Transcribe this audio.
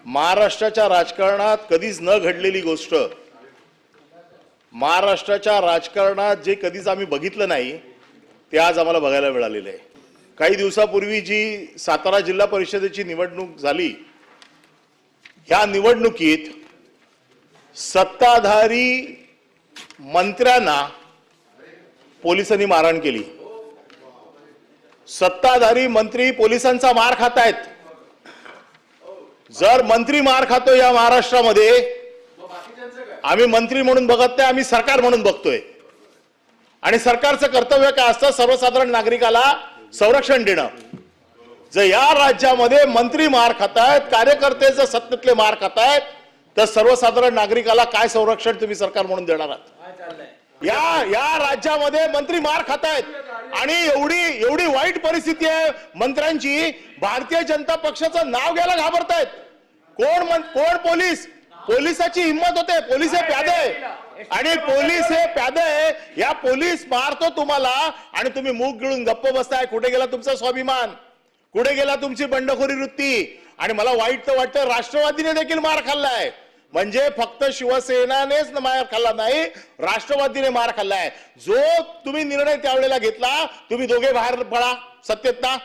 महाराष्ट्राच्या राजकारणात कधीच न घडलेली गोष्ट, महाराष्ट्राच्या राजकारणात जे कधीच आम्ही बघितलं नाही ते आज आम्हाला बघायला मिळालेलं आहे। काही दिवसापूर्वी जी सातारा जिल्हा परिषदेची निवडणूक झाली, या निवडणुकीत सत्ताधारी मंत्र्यांना पोलिसांनी मारहाण केली। सत्ताधारी मंत्री पोलिसांचा मार खात आहेत। जर मंत्री मार खातो या महाराष्ट्रामध्ये, आम्ही मंत्री म्हणून बघत नाही, आम्ही सरकार म्हणून बघतोय। आणि सरकारचं कर्तव्य काय असतं? सर्वसाधारण नागरिकाला संरक्षण देणं। जर या राज्यामध्ये मंत्री मार खातायत, कार्यकर्ते जर सत्तेतले मार खातायत, तर सर्वसाधारण नागरिकाला काय संरक्षण तुम्ही सरकार म्हणून देणार आहात? या राज्यामध्ये मंत्री मार खातायत आणि एवढी वाईट परिस्थिती आहे मंत्र्यांची, भारतीय जनता पक्षाचं नाव घ्यायला घाबरतायत। कोण पोलिसाची हिंमत होते? पोलीस हे प्यादे आणि पोलीस हे प्यादे, या पोलीस मारतो तुम्हाला आणि तुम्ही मूग गिळून गप्प बसताय। कुठे गेला तुमचा स्वाभिमान? कुठे गेला तुमची बंडखोरी वृत्ती? आणि मला वाईट तर वाटतं, राष्ट्रवादीने देखील मार खाल्लाय। म्हणजे फक्त शिवसेनेनेच मार खाल्ला नाही, राष्ट्रवादीने मार खाल्लाय। जो तुम्ही निर्णय त्यावेळेला घेतला, तुम्ही दोघे बाहेर पडा सत्तेत ना,